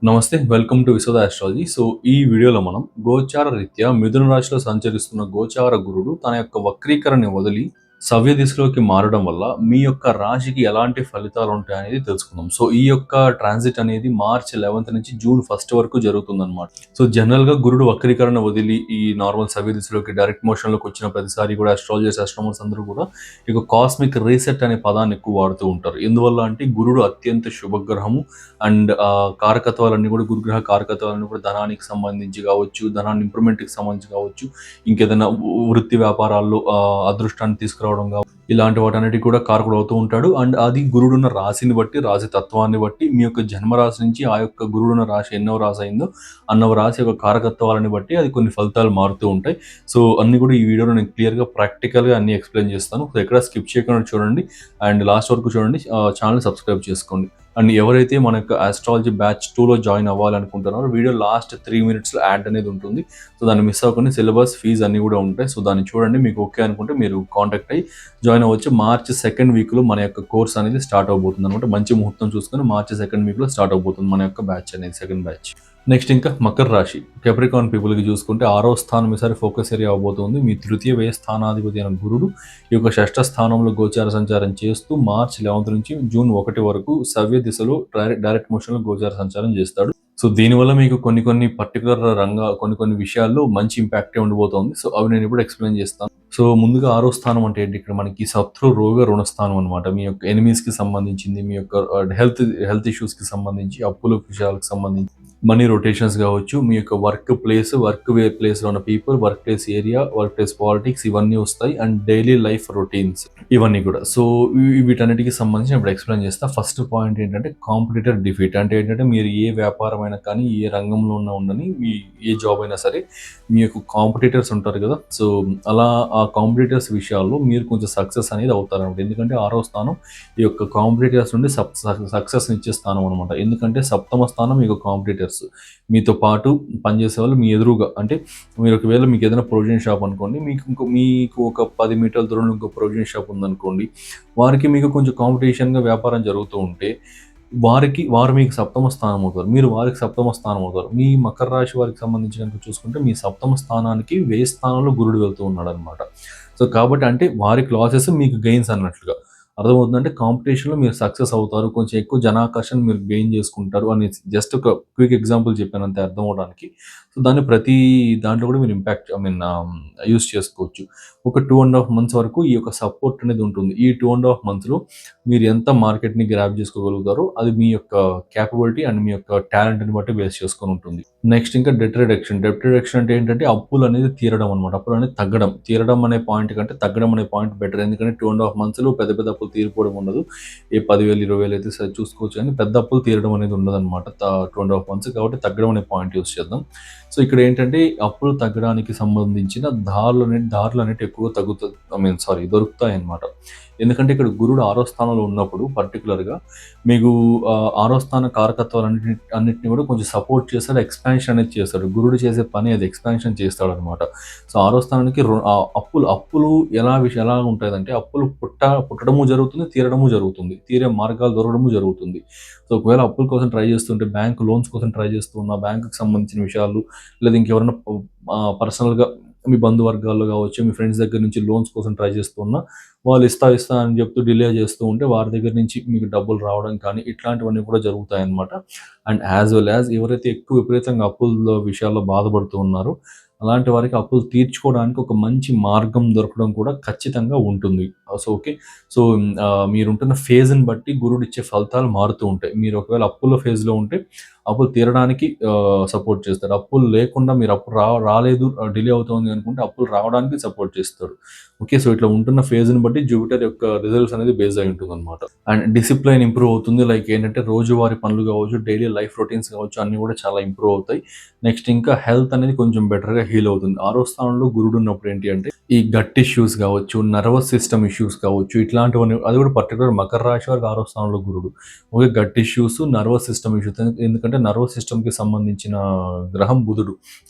నమస్తే. Welcome to Vishwada astrology. So, ఈ వీడియోలో మనం గోచార రీత్యా మిథున రాశిలో సంచరిస్తున్న గోచార గురుడు తన యొక్క వక్రీకరణని వదిలి సవ్య దిశలోకి మారడం వల్ల మీ యొక్క రాశికి ఎలాంటి ఫలితాలుంటాయనేది తెలుసుకుందాం. సో, ఈ యొక్క ట్రాన్సిట్ అనేది మార్చ్ 11 నుంచి జూన్ 1 వరకు జరుగుతుందనమాట. సో, జనరల్‌గా గురుడు వక్రీకరణ వదిలి ఈ నార్మల్ సవ్య దిశలోకి డైరెక్ట్ మోషన్‌లోకి వచ్చిన ప్రతిసారి కూడా అస్ట్రాలజర్స్, ఆస్ట్రోనమర్స్ అందరూ కూడా ఇక కాస్మిక్ రీసెట్ అనే పదాన్ని ఎక్కువ వాడుతూ ఉంటారు. ఎందువల్ల అంటే గురుడు అత్యంత శుభగ్రహము అండ్ కారకత్వాలన్నీ కూడా గురుగ్రహ కారకత్వాలన్నీ కూడా ధనానికి సంబంధించి కావచ్చు, ధనాన్ని ఇంప్రూవ్‌మెంట్‌కి సంబంధించి కావచ్చు, ఇంకేదైనా వృత్తి వ్యాపారాల్లో అదృష్టాన్ని తీసుకురావడం ఇలాంటి వాటన్నిటికి కూడా కారకుడు అవుతూ ఉంటాడు. అండ్ అది గురుడున్న రాశిని బట్టి, రాశి తత్వాన్ని బట్టి మీ యొక్క జన్మరాశి నుంచి ఆ యొక్క గురుడున్న రాశి ఎన్నో రాశి అయిందో, అన్నవ రాశి యొక్క కారకత్వాలని బట్టి అది కొన్ని ఫలితాలు మారుతూ ఉంటాయి. సో, అన్నీ కూడా ఈ వీడియోలో నేను క్లియర్‌గా, ప్రాక్టికల్‌గా అన్నీ ఎక్స్‌ప్లెయిన్ చేస్తాను. సో, ఎక్కడ స్కిప్ చేయకుండా చూడండి అండ్ లాస్ట్ వరకు చూడండి. ఛానెల్‌ని సబ్స్క్రైబ్ చేసుకోండి. అండ్ ఎవరైతే మన యొక్క ఆస్ట్రాలజీ బ్యాచ్ 2లో జాయిన్ అవ్వాలనుకుంటున్నారో వీడియో లాస్ట్ 3 మినిట్స్‌లో యాడ్ అనేది ఉంటుంది. సో, దాన్ని మిస్ అవ్వకుండా సిలబస్, ఫీజ్ అన్నీ కూడా ఉంటాయి. సో, దాన్ని చూడండి. మీకు ఓకే అనుకుంటే మీరు కాంటాక్ట్ అయ్యి జాయిన్ అవ్వచ్చు. మార్చ్ 2nd వీక్‌లో మన యొక్క కోర్స్ అనేది స్టార్ట్ అవబోతుందనమాట. మంచి ముహూర్తం చూసుకొని మార్చ్ 2nd వీక్‌లో స్టార్ట్ అవబోతుంది మన యొక్క బ్యాచ్ అనేది, సెకండ్ బ్యాచ్. నెక్స్ట్ ఇంకా మకర రాశి. కేప్రికాన్ పీపుల్‌కి చూసుకుంటే 6వ స్థానం ఈసారి ఫోకస్ ఏరియా అవ్వబోతుంది. మీ తృతీయ వ్యయ స్థానాధిపతి అయిన గురుడు ఈ యొక్క 6వ స్థానంలో గోచార సంచారం చేస్తూ మార్చ్ 11 నుంచి జూన్ 1 వరకు సవ్య దిశలో డైరెక్ట్ మోషన్‌లో గోచార సంచారం చేస్తాడు. సో, దీనివల్ల మీకు కొన్ని పర్టిక్యులర్ కొన్ని విషయాల్లో మంచి ఇంపాక్టే ఉండబోతోంది. సో, అవి నేను ఇప్పుడు ఎక్స్‌ప్లెయిన్ చేస్తాను. సో, ముందుగా 6వ స్థానం అంటే ఏంటి? ఇక్కడ మనకి శత్రు, రోగ, రుణస్థానం అనమాట. మీ యొక్క ఎనిమీస్‌కి సంబంధించింది, మీ యొక్క హెల్త్ ఇష్యూస్‌కి సంబంధించి, అప్పుల విషయాలకు సంబంధించి, మనీ రొటేషన్స్ కావచ్చు, మీ యొక్క వర్క్ ప్లేస్‌లో ఉన్న people, work place area, work place politics ఇవన్నీ వస్తాయి. అండ్ డైలీ లైఫ్ రొటీన్స్ ఇవన్నీ కూడా. సో, వీటన్నిటికి సంబంధించి నేను ఇప్పుడు ఎక్స్‌ప్లెయిన్ చేస్తా. ఫస్ట్ పాయింట్ ఏంటంటే కాంపిటీటర్ డిఫీట్. అంటే ఏంటంటే మీరు ఏ వ్యాపారమైనా కానీ, ఏ రంగంలో ఉన్నా ఉండని, ఏ జాబ్ అయినా సరే మీ యొక్క కాంపిటీటర్స్ ఉంటారు కదా! సో, అలా ఆ కాంపిటీటర్స్ విషయాల్లో మీరు కొంచెం సక్సెస్ అనేది అవుతారనమాట. ఎందుకంటే 6వ స్థానం ఈ యొక్క కాంపిటీటర్స్ నుండి సక్సెస్‌ని ఇచ్చే స్థానం అనమాట. ఎందుకంటే సప్తమ స్థానం మీకు కాంపిటీటర్స్. మీతో పాటు పనిచేసేవాళ్ళు మీ ఎదురుగా, అంటే మీరు ఒకవేళ మీకు ఏదైనా ప్రొవిజన్ షాప్ అనుకోండి. మీకు ఒక 10 మీటర్ల దూరంలో ఇంకో ప్రొవిజన్ షాప్ ఉందనుకోండి. వారికి మీకు కొంచెం కాంపిటీషన్‌గా వ్యాపారం జరుగుతూ ఉంటే వారు మీకు సప్తమ స్థానం అవుతారు. మీరు వారికి సప్తమ స్థానం అవుతారు. మీ మకర రాశి వారికి సంబంధించి గనుక చూసుకుంటే మీ సప్తమ స్థానానికి వ్యయ స్థానంలో గురుడు వెళ్తూ ఉన్నాడనమాట. సో, కాబట్టి అంటే వారికి లాసెస్ మీకు గెయిన్స్ అన్నట్లుగా. అర్థమవుతుందంటే కాంపిటీషన్‌లో మీరు సక్సెస్ అవుతారు. కొంచెం ఎక్కువ జనాకర్షణ మీరు గెయిన్ చేసుకుంటారు అనేసి జస్ట్ ఒక క్విక్ ఎగ్జాంపుల్ చెప్పాను అంతే అర్థం అవ్వడానికి. సో, దాన్ని ప్రతి దాంట్లో కూడా మీరు ఇంపాక్ట్ యూజ్ చేసుకోవచ్చు. ఒక 2½ మంత్స్ వరకు ఈ యొక్క సపోర్ట్ అనేది ఉంటుంది. ఈ 2½ మంత్స్‌లో మీరు ఎంత మార్కెట్‌ని గ్రాబ్ చేసుకోగలుగుతారో అది మీ యొక్క కేపబిలిటీ అండ్ మీ యొక్క టాలెంట్‌ని బట్టి బేస్ చేసుకొని ఉంటుంది. నెక్స్ట్ ఇంకా డెట్ రిడక్షన్. డెట్ రిడక్షన్ అంటే ఏంటంటే అప్పులనేది తీరడం అనమాట. అప్పులనేది తగ్గడం. తీరడం అనే పాయింట్ కంటే తగ్గడం అనే పాయింట్ బెటర్. ఎందుకంటే 2½ మంత్స్‌లో పెద్ద పెద్ద అప్పులు తీరిపోవడం ఉండదు. ఏ 10,000, 20,000 అయితే సరే చూసుకోవచ్చు కానీ పెద్ద అప్పులు తీరడం అనేది ఉండదనమాట. 2½ మంత్స్ కాబట్టి తగ్గడం అనే పాయింట్ యూజ్ చేద్దాం. సో, ఇక్కడ ఏంటంటే అప్పులు తగ్గడానికి సంబంధించిన దారులనేటివి ఎక్కువగా దొరుకుతాయన్నమాట. ఎందుకంటే ఇక్కడ గురుడు 6వ స్థానంలో ఉన్నప్పుడు పర్టిక్యులర్‌గా మీకు 6వ స్థాన అన్నిటిని కూడా కొంచెం సపోర్ట్ చేస్తాడు. ఎక్స్‌పాన్షన్ అనేది చేస్తాడు. గురుడు చేసే పని అది ఎక్స్‌పాన్షన్ చేస్తాడనమాట. సో, 6వ స్థానానికి అప్పులు ఎలా ఉంటాయంటే అప్పులు పుట్టడము జరుగుతుంది, తీరడము జరుగుతుంది. తీరే మార్గాలు దొరకడము జరుగుతుంది. సో, ఒకవేళ అప్పుల కోసం ట్రై చేస్తుంటే బ్యాంక్ లోన్స్ కోసం ట్రై చేస్తూ ఉన్న బ్యాంక్‌కి సంబంధించిన విషయాలు లేదా ఇంకెవరైనా పర్సనల్‌గా మీ బంధువర్గాల్లో కావచ్చు, మీ ఫ్రెండ్స్ దగ్గర నుంచి లోన్స్ కోసం ట్రై చేస్తూ ఉన్నా వాళ్ళు ఇస్తా అని చెప్తూ డిలే చేస్తూ ఉంటే వారి దగ్గర నుంచి మీకు డబ్బులు రావడం కానీ ఇట్లాంటివన్నీ కూడా జరుగుతాయన్నమాట. అండ్ యాస్ వెల్ యాస్ ఎవరైతే ఎక్కువ విపరీతంగా అప్పుల విషయాల్లో బాధపడుతూ ఉన్నారో అలాంటి వారికి అప్పులు తీర్చుకోవడానికి ఒక మంచి మార్గం దొరకడం కూడా ఖచ్చితంగా ఉంటుంది. So, okay. సో, మీరుంటున్న ఫేజ్‌ని బట్టి గురుడిచ్చే ఫలితాలు మారుతూ ఉంటాయి. మీరు ఒకవేళ అప్పుల ఫేజ్‌లో ఉంటే అప్పులు తీరడానికి సపోర్ట్ చేస్తాడు. అప్పులు లేకుండా మీరు అప్పు రాలేదు, డిలే అవుతోంది అనుకుంటే అప్పులు రావడానికి సపోర్ట్ చేస్తాడు. ఓకే. సో, ఇట్లా ఉంటున్న ఫేజ్‌ని బట్టి జూపిటర్ యొక్క రిజల్ట్స్ అనేది బేస్ అయి ఉంటుందన్నమాట. అండ్ డిసిప్లైన్ ఇంప్రూవ్ అవుతుంది. లైక్ ఏంటంటే రోజువారీ పనులు కావచ్చు, డైలీ లైఫ్ రొటీన్స్ కావచ్చు అన్నీ కూడా చాలా ఇంప్రూవ్ అవుతాయి. నెక్స్ట్ ఇంకా హెల్త్ అనేది కొంచెం బెటర్‌గా హీల్ అవుతుంది. 6వ స్థానంలో గురుడు ఉన్నప్పుడు ఏంటి అంటే ఈ గట్ ఇష్యూస్ కావచ్చు, నర్వస్ సిస్టమ్ ఇష్యూస్ కావచ్చు ఇట్లాంటివన్నీ అది కూడా పర్టిక్యులర్ మకర రాశి వారికి 6వ స్థానంలో గురుడు. Okay. Gut issues, nervous system issues ఎందుకంటే అంటే నర్వస్ సిస్టమ్కి సంబంధించిన గ్రహం బుధుడు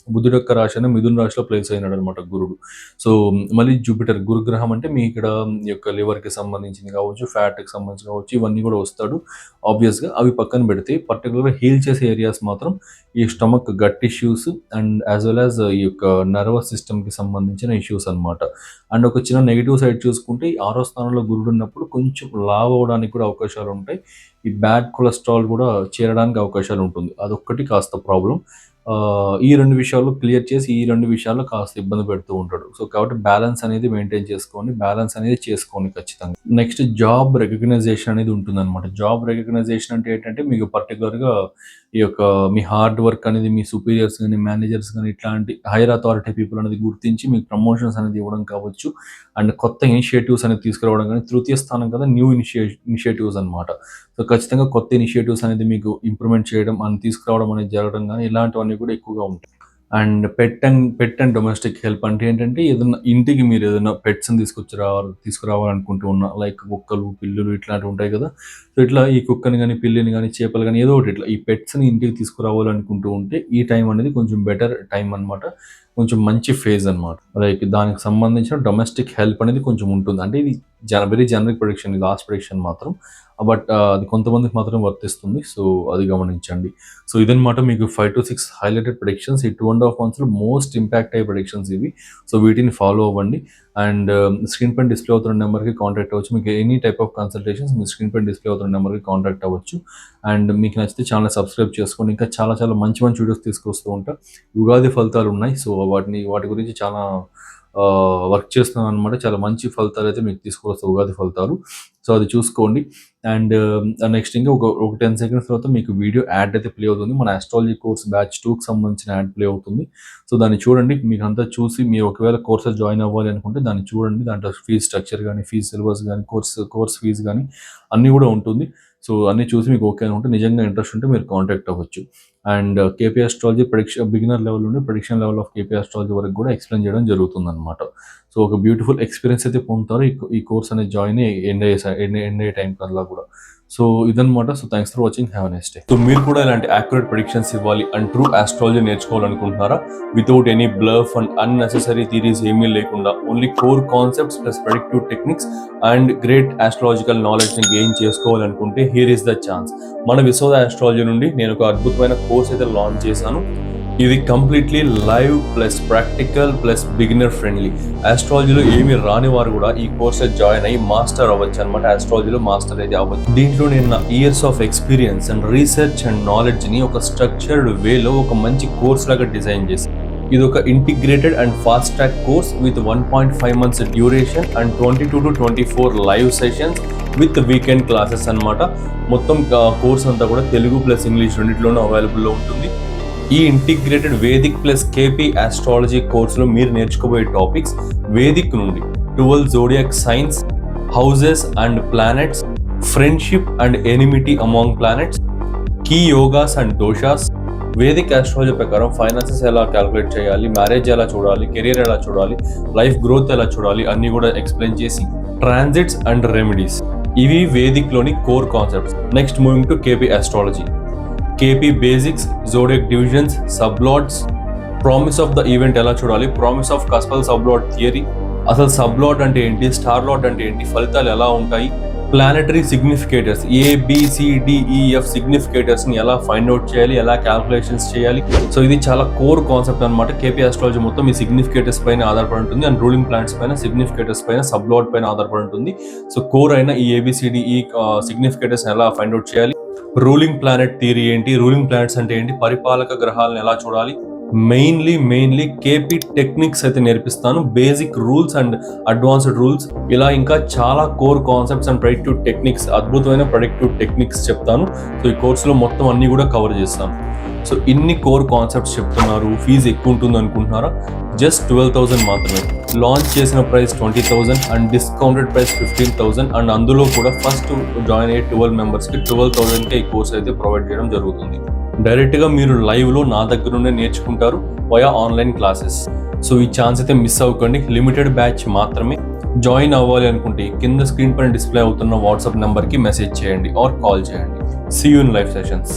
యొక్క రాశి అయినా మిథున రాశిలో ప్లేస్ అయినాడు అనమాట గురుడు. సో మళ్ళీ జూపిటర్ గురుగ్రహం అంటే మీ ఇక్కడ ఈ యొక్క లివర్కి సంబంధించింది కావచ్చు, ఫ్యాట్కి సంబంధించి కావచ్చు, ఇవన్నీ కూడా వస్తాడు ఆబ్వియస్గా. అవి పక్కన పెడితే పర్టికులర్గా హీల్ చేసే ఏరియాస్ మాత్రం ఈ stomach gut issues and as well as ఈ యొక్క నర్వస్ సిస్టమ్కి సంబంధించిన ఇష్యూస్ అనమాట. అండ్ ఒక చిన్న నెగిటివ్ సైడ్ చూసుకుంటే 6వ స్థానంలో గురుడు ఉన్నప్పుడు కొంచెం లావ్ అవ్వడానికి కూడా అవకాశాలు ఉంటాయి. ఈ బ్యాడ్ కొలెస్ట్రాల్ కూడా చేరడానికి అవకాశాలు ఉంటుంది. అదొక్కటి కాస్త ప్రాబ్లం. ఈ 2 విషయాలు క్లియర్ చేసి ఈ 2 విషయాల్లో కాస్త ఇబ్బంది పెడుతూ ఉంటాడు. సో కాబట్టి బ్యాలెన్స్ అనేది మెయింటైన్ చేసుకోండి ఖచ్చితంగా. నెక్స్ట్ జాబ్ రికగ్నైజేషన్ అనేది ఉంటుందన్నమాట. జాబ్ రికగ్నైజేషన్ అంటే ఏంటంటే మీకు పర్టికులర్గా ఈ యొక్క మీ హార్డ్ వర్క్ అనేది మీ సుపీరియర్స్ కానీ మేనేజర్స్ కానీ ఇట్లాంటి హైయర్ అథారిటీ పీపుల్ అనేది గుర్తించి మీకు ప్రమోషన్స్ అనేది ఇవ్వడం కావచ్చు. అండ్ కొత్త ఇనిషియేటివ్స్ అనేది తీసుకురావడం కానీ, తృతీయ స్థానం కదా న్యూ ఇనిషియేటివ్స్ అనమాట. సో ఖచ్చితంగా కొత్త ఇనిషియేటివ్స్ అనేది మీకు ఇంప్రూవ్మెంట్ చేయడం అని తీసుకురావడం అనేది జరగడం కానీ ఇలాంటివన్నీ కూడా ఎక్కువగా ఉంటాయి. And pet and domestic help అంటే ఏంటంటే ఏదైనా ఇంటికి మీరు ఏదైనా పెట్స్ని తీసుకురావాలనుకుంటూ ఉన్నా, లైక్ కుక్కలు, పిల్లులు ఇట్లాంటివి ఉంటాయి కదా. సో ఇట్లా ఈ కుక్కని కానీ, పిల్లిని కానీ, చేపలు కానీ ఏదో ఒకటి ఇట్లా ఈ పెట్స్ని ఇంటికి తీసుకురావాలనుకుంటూ ఉంటే ఈ టైం అనేది కొంచెం బెటర్ టైం అనమాట. కొంచెం మంచి ఫేజ్ అనమాట. లైక్ దానికి సంబంధించిన డొమెస్టిక్ హెల్ప్ అనేది కొంచెం ఉంటుంది. అంటే ఇది వెరీ జనరిక్ ప్రెడిక్షన్, ఇది లాస్ట్ ప్రెడిక్షన్ మాత్రం. బట్ అది కొంతమందికి మాత్రం వర్తిస్తుంది. సో అది గమనించండి. సో ఇదనమాట మీకు 5 to 6 హైలైటెడ్ ప్రెడిక్షన్స్. ఈ 2.5 monthsలో మోస్ట్ ఇంపాక్ట్ అయ్యే ప్రెడిక్షన్స్ ఇవి. సో వీటిని ఫాలో అవ్వండి. అండ్ స్క్రీన్ పైన డిస్ప్లే అవుతున్న నెంబర్కి కాంటాక్ట్ అవ్వచ్చు. మీకు any type of consultations me screen పైన డిస్ప్లే అవుతున్న నెంబర్కి కాంటాక్ట్ అవ్వచ్చు. అండ్ మీకు నచ్చితే ఛానల్ సబ్స్క్రైబ్ చేసుకోండి. ఇంకా చాలా చాలా మంచి వీడియోస్ తీసుకొస్తూ ఉంటా. ఉగాది ఫలితాలు ఉన్నాయి. సో వాటి గురించి చాలా వర్క్ చేస్తున్నాను అనమాట. చాలా మంచి ఫలితాలు అయితే మీకు తీసుకొస్తాయి ఉగాది ఫలితాలు. సో అది చూసుకోండి. అండ్ నెక్స్ట్ ఇంకా ఒక 10 seconds తర్వాత మీకు వీడియో యాడ్ అయితే ప్లే అవుతుంది. మన ఆస్ట్రాలజీ కోర్స్ బ్యాచ్ 2కి సంబంధించిన యాడ్ ప్లే అవుతుంది. సో దాన్ని చూడండి. మీకు అంతా చూసి మీరు ఒకవేళ కోర్సులో జాయిన్ అవ్వాలి అనుకుంటే దాన్ని చూడండి. దాంట్లో ఫీజ్ స్ట్రక్చర్ కానీ, ఫీజ్ సిలబస్ కానీ, కోర్స్ ఫీజు కానీ అన్నీ కూడా ఉంటుంది. సో అన్నీ చూసి మీకు ఓకే అనుకుంటే, నిజంగా ఇంట్రెస్ట్ ఉంటే మీరు కాంటాక్ట్ అవ్వచ్చు. And KP astrology beginner level నుండి prediction level of KP astrology వరకు కూడా ఎక్స్ప్లెయిన్ చేయడం జరుగుతుంది అనమాట. సో ఒక బ్యూటిఫుల్ ఎక్స్పీరియన్స్ అయితే పొందుతారు ఈ కోర్స్ అనేది జాయిన్ ఎండ్ అయ్యే టైం కల్లా కూడా. సో ఇదనమాట. So thanks for watching. Have a nice day. So మీరు కూడా ఇలాంటి యాక్యురేట్ ప్రెడిక్షన్స్ ఇవ్వాలి అండ్ ట్రూ ఆస్ట్రాలజీ నేర్చుకోవాలనుకుంటున్నారా? Without any bluff and unnecessary theories ఏమీ లేకుండా only core concepts plus predictive techniques and great astrological knowledge ని gain చేసుకోవాలనుకుంటే here is the chance. మన విశ్వ ఆస్ట్రాలజీ నుండి నేను ఒక అద్భుతమైన కోర్స్ అయితే లాంచ్ చేశాను. ఇది completely live plus practical plus beginner friendly. ఆస్ట్రాలజీలో ఏమి రాని వారు కూడా ఈ కోర్స్ జాయిన్ అయ్యి మాస్టర్ అవ్వచ్చు అనమాట. ఆస్ట్రాలజీలో మాస్టర్ అయితే అవ్వచ్చు. దీంట్లో నేను నా years of experience and research and knowledge ని ఒక స్ట్రక్చర్డ్ వేలో ఒక మంచి కోర్స్ లాగా డిజైన్ చేశాను. ఇది ఒక integrated and fast track course with 1.5 months duration and 22 to 24 live sessions with weekend classes అనమాట. మొత్తం కోర్స్ అంతా కూడా తెలుగు ప్లస్ ఇంగ్లీష్ రెండింటిలోనూ అవైలబుల్లో ఉంటుంది. ఈ integrated Vedic plus KP astrology కోర్సులో మీరు నేర్చుకోబోయే టాపిక్స్ వేదిక్ నుండి 12 zodiac signs, houses and planets, friendship and enmity among planets, key yogas and doshas, Vedic astrology ప్రకారం ఫైనాన్సెస్ ఎలా క్యాలిక్యులేట్ చేయాలి, మ్యారేజ్ ఎలా చూడాలి, కెరీర్ ఎలా చూడాలి, లైఫ్ గ్రోత్ ఎలా చూడాలి అన్ని కూడా ఎక్స్ప్లెయిన్ చేసి, ట్రాన్సిట్స్ అండ్ రెమెడీస్, ఇవి వేదిక్ లోని core concepts. Next moving to KP astrology. KP basics, zodiac divisions, సబ్లాట్స్, promise of the event ఎలా చూడాలి, ప్రామిస్ ఆఫ్ కస్పల్ సబ్లాట్ థియరీ, అసలు సబ్లాట్ అంటే ఏంటి, స్టార్ లాట్ అంటే ఏంటి, ఫలితాలు ఎలా ఉంటాయి, ప్లానెటరీ సిగ్నిఫికేటర్స్ ABCDEF సిగ్నిఫికేటర్స్ ని ఎలా ఫైండ్ అవుట్ చేయాలి, ఎలా క్యాల్కులేషన్స్ చేయాలి. సో ఇది చాలా కోర్ కాన్సెప్ట్ అనమాట. కేపీ ఆస్ట్రాలజీ మొత్తం ఈ సిగ్నిఫికేటర్స్ పైన ఆధారపడి ఉంటుంది అండ్ రూలింగ్ ప్లానెట్స్ పైన, సిగ్నిఫికేటర్స్ పైన, సబ్లాట్ పైన ఆధారపడి ఉంటుంది. సో కోర్ అయిన ఈ ABCDE సిగ్నిఫికేటర్స్ ఎలా ఫైండ్ అవుట్ చేయాలి, రూలింగ్ ప్లానెట్ థియరీ ఏంటి, రూలింగ్ ప్లానెట్స్ అంటే ఏంటి, పరిపాలక గ్రహాలను ఎలా చూడాలి, మెయిన్లీ కేపీ టెక్నిక్స్ అయితే నేర్పిస్తాను. Basic rules and advanced rules, ఇలా ఇంకా చాలా core concepts and predictive techniques, అద్భుతమైన ప్రెడిక్టివ్ టెక్నిక్స్ చెప్తాను. సో ఈ కోర్సులో మొత్తం అన్ని కూడా కవర్ చేస్తాను. సో ఇన్ని కోర్ కాన్సెప్ట్స్ చెప్తున్నారు, ఫీజు ఎక్కువ ఉంటుంది అనుకుంటున్నారా? జస్ట్ 12,000 మాత్రమే. లాంచ్ చేసిన price 20,000 and discounted price 15,000 and అందులో కూడా ఫస్ట్ జాయిన్ అయ్యే 12 మెంబర్స్కి 12,000కే ఈ కోర్స్ అయితే ప్రొవైడ్ చేయడం జరుగుతుంది. డైరెక్ట్గా మీరు లైవ్లో నా దగ్గర నుండే నేర్చుకుంటారు వయా ఆన్లైన్ క్లాసెస్. సో ఈ ఛాన్స్ అయితే మిస్ అవ్వకండి. లిమిటెడ్ బ్యాచ్ మాత్రమే. జాయిన్ అవ్వాలి అనుకుంటే కింద స్క్రీన్ పైన డిస్ప్లే అవుతున్న వాట్సాప్ నెంబర్కి మెసేజ్ చేయండి ఆర్ కాల్ చేయండి. See you in live sessions.